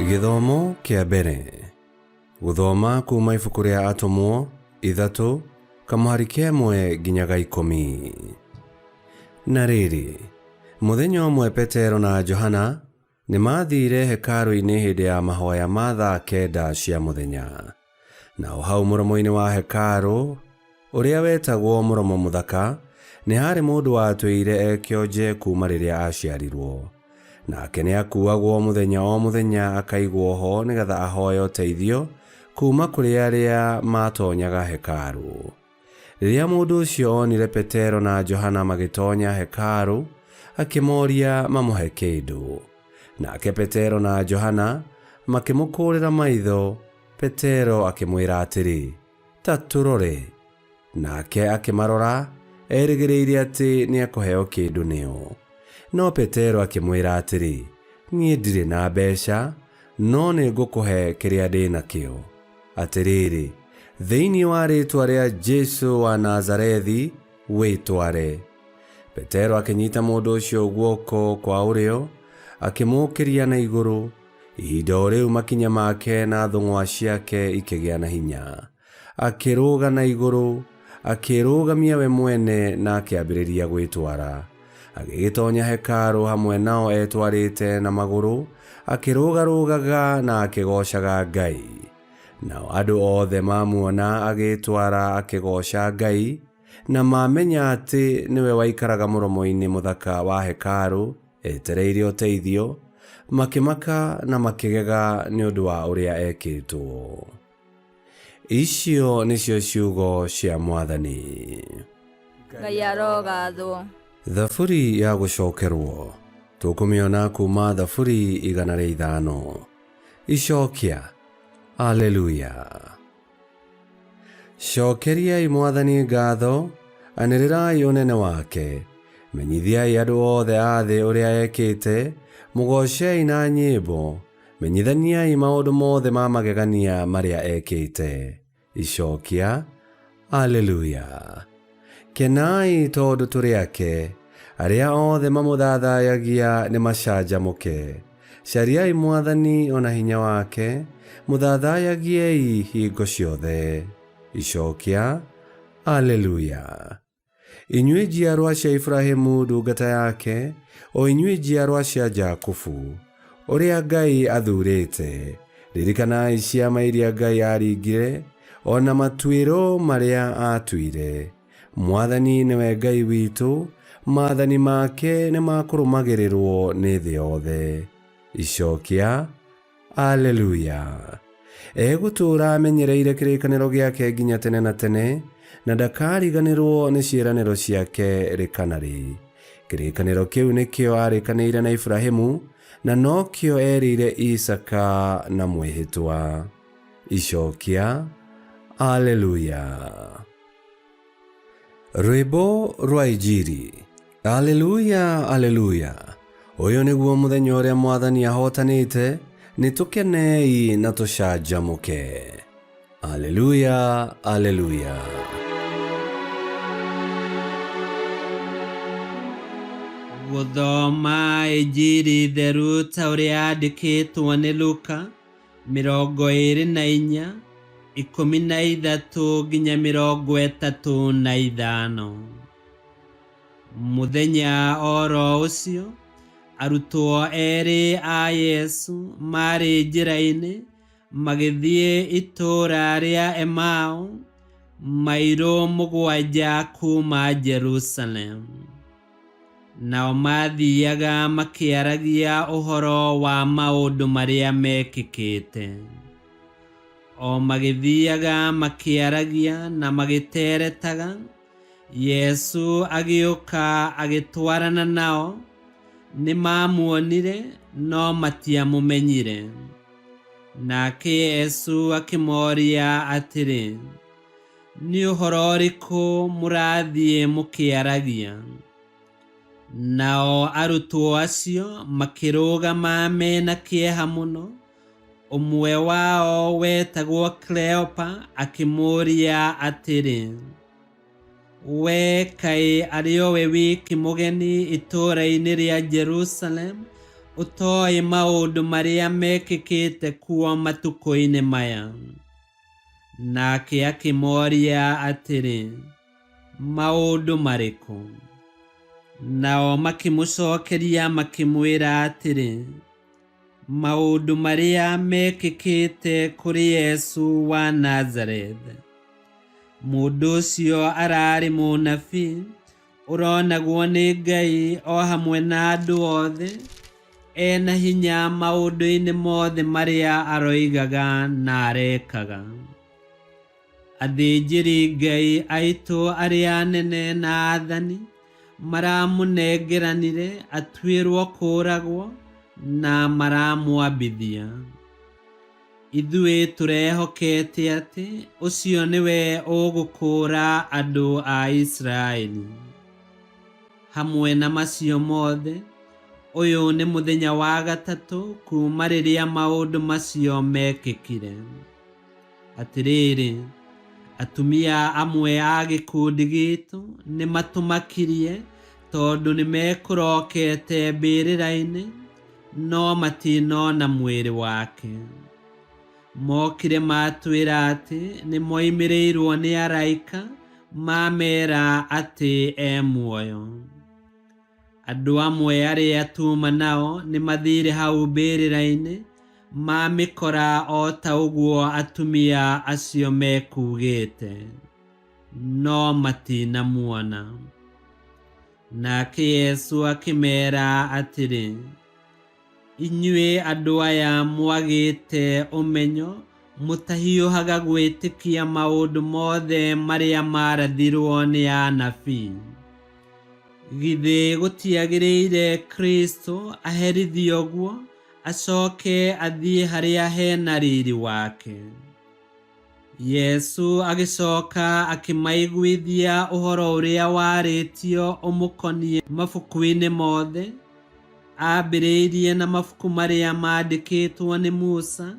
Githomo kia mbere. Guthoma kuma ibuku ria Atumwo 3 kamuhari ka 1 nginyaga 10. Na riri, muthenya umwe Petero na Johana nimathire hekalu-ini hindi ya mahoya ma thaa 9 cia muthenya. Nao hau muromo-ini wa hekalu uria wetagwo muromo muthaka ni hari mundu watwire ekionje kuma riria aciarirwo. Nake ni akuagwo muthenya o muthenya akaigwo ho nigetha ahoye uteithio kuma kuri aria matonyaga hekalu. Riria mundu ucio onire Petero na Johana magitonya hekalu, akimoria mamuhe kindu. Nake Petero na Johana makimukurira maitho. Petero akimwira atiri, "Ta turore." Nake akimarora erigiriire ati ni akuheo kindu nio. No Petero akimwira atiri, "Nie ndire na mbeca, no ni ngukuhe kiria ndi nakio. Atiriri, thiini wa ritwa ria Jesu wa Nazarethi witware." Petero akinyita mundu ucio guoko kwa urio, akimukiria na iguru. Ihinda o riu makinya make na thung'wa ciake ikigia na hinya. Akiruga na iguru, akirugamia we mwene na akiambiriria gwitwara. Agigitonya hekalu hamwe nao etwarite na maguru, akirugarugaga na akigocaga Ngai. Nao andu othe mamuona agitwara akigoca Ngai, na mamenya ati niwe waikaraga muromo-ini muthaka wa hekalu etereire uteithio, makimaka na makigega ni undu wa uria ekitwo. Icio nicio ciugo cia Mwathani. Ngai arogathwo. Thaburi ya gucokerwo tukumiona kuma thaburi 105. Icokia. Haleluya. Cokeriai Mwathani ngatho, anirirai unene wake. Menyithiai andu othe a thi uria ekite, mugocei na nyimbo. Menyithaniai maundu mothe ma magegania maria ekite. Icokia. Haleluya. Kenai tondu turi ake, aria othe mamuthathayagia ni macanjamuke. Cariai Mwathani ona hinya wake, muthathayagiei hingo ciothe. Icokia. Haleluya. Inyuĩ njiarwa cia Ibrahimu ndungata yake, o inyuĩ njiarwa cia Jakubu, uria Ngai athurite, ririkanai ciama iria Ngai aringire, ona matuĩro maria atuire. Mwathani niwe Ngai witu, maathani make ni makurumagirirwo ni thi yothe. Icokia. Haleluya. Egutura amenyereire kirikaniro giake nginya tene na tene, na ndakariganirwo ni ciiraniro ciake rikanari. Kirikaniro kiu nikio arikanire na Ibrahimu, na nokio erire Isaka na mwihitwa. Icokia. Haleluya. Rwimbo rwa Injiri. Haleluya, haleluya. Uyu niguo muthenya uria Mwathani ahotanite, nitukenei na tucanjamuke. Haleluya, haleluya. Guthoma Injiri theru ta uria yandikitwo ni Luka 24 13 nginya 35. Muthenya oro ucio arutwo eri a Yesu mari njira-ini magithie itura ria Emau, mairo 7 kuma Jerusalem. Nao mathiaga makiaragia uhoro wa maundu maria mekikite. O magithiaga makiaragia na magiteretaga, Yesu agiuka agitwarana nao, ni mamuonire no matiamumenyire. Nake Yesu akimoria atiri, "Ni uhoro uriku murathie mukiaragia?" Nao arutwo acio makirugama mena kieha muno. Umwe wao wetagwo Kleopa akimuria atiri, "We kai ariowe wiki mugeni itura-ini ria Jerusalem ũtoĩ maũndũ marĩa mekĩkĩte kuo matukũ-inĩ maya. Nake akĩmoria atĩrĩ, maũndũ marĩkũ? Nao makĩmũcokeria makĩmwĩra atĩrĩ, maũndũ marĩa mekĩkĩte kũrĩ Yesu wa Nazareth. Mũndũ ũcio ararĩ mũnabii, ũronagwo nĩ Ngai o hamwe na andũ othe, ena hinya maũndũ-inĩ mothe marĩa aroigaga na arekaga. Athĩnjĩri Ngai aitũ arĩa anene na athani maramũnengeranire atuĩrwo kũũragwo na maramwambithia. Ithuĩ tũrehokete atĩ ũcio nĩwe ũgũkũũra andũ a Isiraeli. Hamwe na macio mothe, ũyũ nĩ mũthenya wa gatatũ kuuma rĩrĩa maũndũ macio mekĩkire. Atĩrĩrĩ, atumia amwe a gĩkundi gitũ nĩ matũmakirie tondũ nĩ mekũrokete mbĩrĩra-inĩ, no matinona mwĩrĩ wake. Mokire matwĩra atĩ nĩ moimĩrĩirwo nĩ araika mamera atĩ e muoyo. Andũ amwe arĩa tuma nao nĩ mathire hau mbĩrĩra-inĩ mamĩkora o ta ũguo atumia acio mekugĩte, no matinamuona. Nake Yesu akĩmera atĩrĩ, inyuĩ andũ aya mwagĩte ũmenyo, mũtahiũhaga gwĩtĩkia maũndũ mothe marĩa marathirwo nĩ anabii. Githĩ gũtiagĩrĩire Kristo aherithio guo, acoke athiĩ harĩa hena riri wake? Yesu agĩcoka akĩmaiguithia ũhoro ũrĩa warĩtio ũmũkoniĩ mabuku-inĩ mothe, ambĩrĩirie na mabuku marĩa mandĩkĩtwo nĩ Musa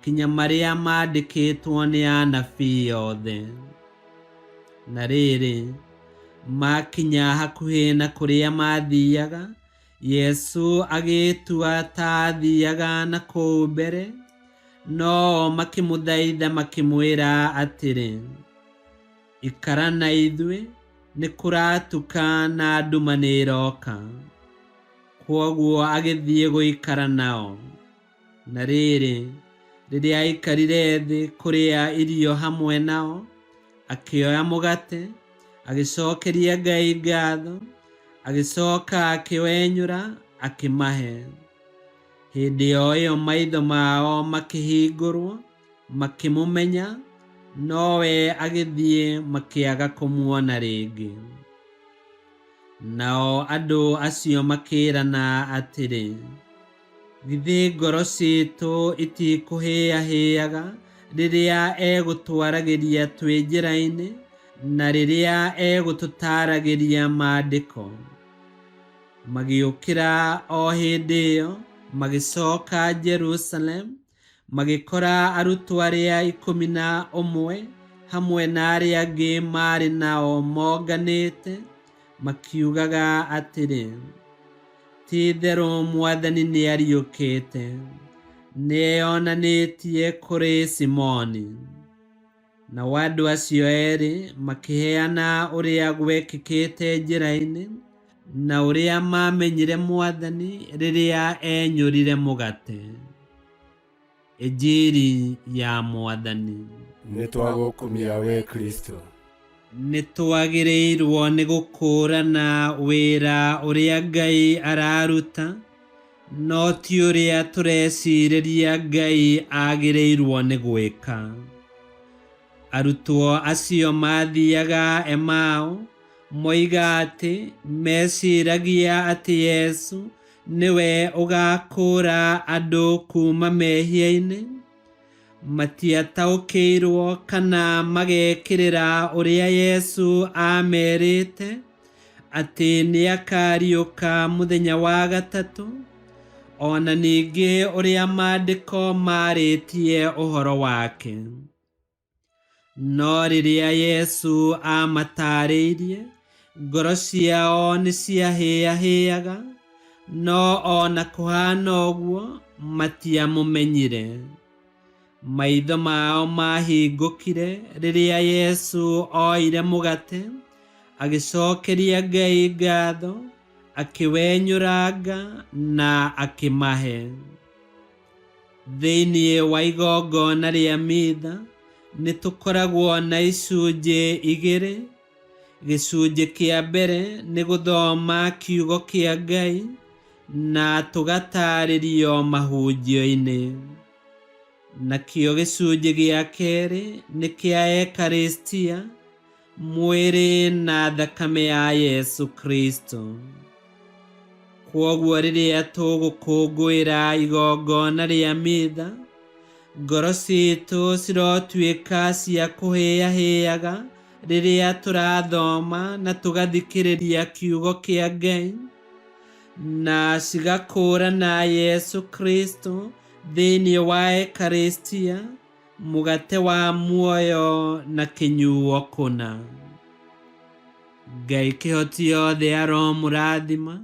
kinya marĩa mandĩkĩtwo nĩ anabii othe. Na rĩrĩ, makinya hakuhĩ na kũrĩa mathiaga, Yesu agĩtua ta athiaga na kũu mbere, no makĩmũthaitha makĩmwĩra atĩrĩ, ikara na ithuĩ, nĩ kũratuka na nduma nĩ ĩroka. Kwoguo agĩthiĩ gũikara nao. Na rĩrĩ, rĩrĩa aikarire thĩ kũrĩa irio hamwe nao, akĩoya mũgate, agĩcokeria Ngai ngatho, agĩcoka akĩwenyũra, akĩmahe. Hĩndĩ o ĩyo maitho mao makĩhingũrwo, makĩmũmenya, nowe agĩthiĩ makĩaga kũmuona rĩngĩ. Nao andũ acio makĩĩrana atĩrĩ, githĩ ngoro ciitũ itikũhĩahĩaga rĩrĩa egũtwaragĩria twĩ njĩra-inĩ, na rĩrĩa egũtũtaragĩria maandĩko? Magĩũkĩra o hĩndĩ ĩyo, magĩcoka Jerusalemu, magĩkora arutwo arĩa 11 hamwe na arĩa angĩ marĩ nao monganĩte, makiugaga atĩrĩ, ti-itherũ Mwathani nĩ ariũkĩte, nĩeyonanĩtie kũrĩ Simoni. Nao andũ acio erĩ makĩheana ũrĩa gwekĩkĩte njĩra-inĩ, na ũrĩa mamenyire Mwathani rĩrĩa enyũrire mũgate. Injili ya Mwathani. Nĩtwagũkumia we Kristo. Nĩtwagĩrĩirwo nĩ gũkũũrana wĩra ũrĩa Ngai araruta, no ti ũrĩa tũrecirĩria Ngai agĩrĩirwo nĩ gwĩka. Arutwo acio mathiaga Emau, moiga atĩ meciragia atĩ Yesu nĩwe ũgakũũra andũ kuuma mehia-inĩ. Matiataũkĩirwo kana magekĩrĩra ũrĩa Yesu amerĩte atĩ nĩakariũka mũthenya wa gatatũ, ona ningĩ ũrĩa maandĩko marĩtie ũhoro wake. No rĩrĩa Yesu amatarĩirie, ngoro ciao nĩ ciahĩahĩaga, no ona kũhana ũguo matiamũmenyire. Maitho mao mahingũkire rĩrĩa Yesu oire mũgate, agĩcokeria Ngai ngatho, akĩwenyũranga na akĩmahe. Thĩinĩ wa igongona rĩa mitha nĩ tũkoragwo na icunjĩ igĩrĩ. Gĩcunjĩ kĩa mbere nĩ gũthoma kiugo kĩa Ngai na tũgatarĩrio mahunjio-inĩ. Nakĩo gĩcunjĩ gĩa kerĩ nĩ kĩa Ekaristia, mwĩrĩ na thakame ya Yesu Kristo. Kwoguo rĩrĩa tũgũkũngũĩra igongona rĩa mitha, ngoro citũ cirotuĩka cia kũhĩahĩaga rĩrĩa tũrathoma na tũgathikĩrĩria kiugo kĩa Ngai, na cigakũũrana Yesu Kristo thĩinĩ wa Ekaristia, mũgate wa muoyo na kĩnyuo kũna. Ngai kĩhoti yothe aromũrathima,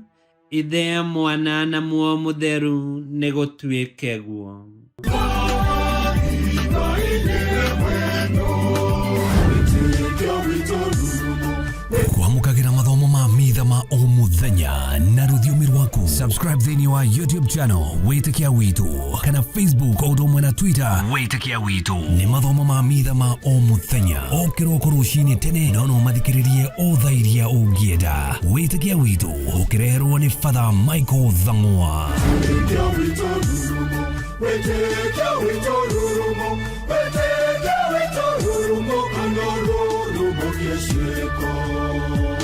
Ithe, Mwana na Muoyo Mũtheru nĩ gũtuĩke guo. Kwamũkagĩra mathomo ma mitha ma o mũthenya na rũthiomi rwaku. Subscribe thĩinĩ wa YouTube channel Wĩtĩkia Witũ, kana Facebook o ũndũ ũmwe na Twitter Wĩtĩkia Witũ. Nĩ mathomo ma mitha ma o mũthenya, o kĩroko rũcinĩ tene, na no mathikĩrĩrie o thaa iria ũngĩenda. Wĩtĩkia Witũ ũkĩreherwo nĩ Father Michael Thang'wa. Wĩtĩkia Witũ rurumo, Wĩtĩkia Witũ rurumo, Wĩtĩkia Witũ rurumo, kana rurumo kĩciko.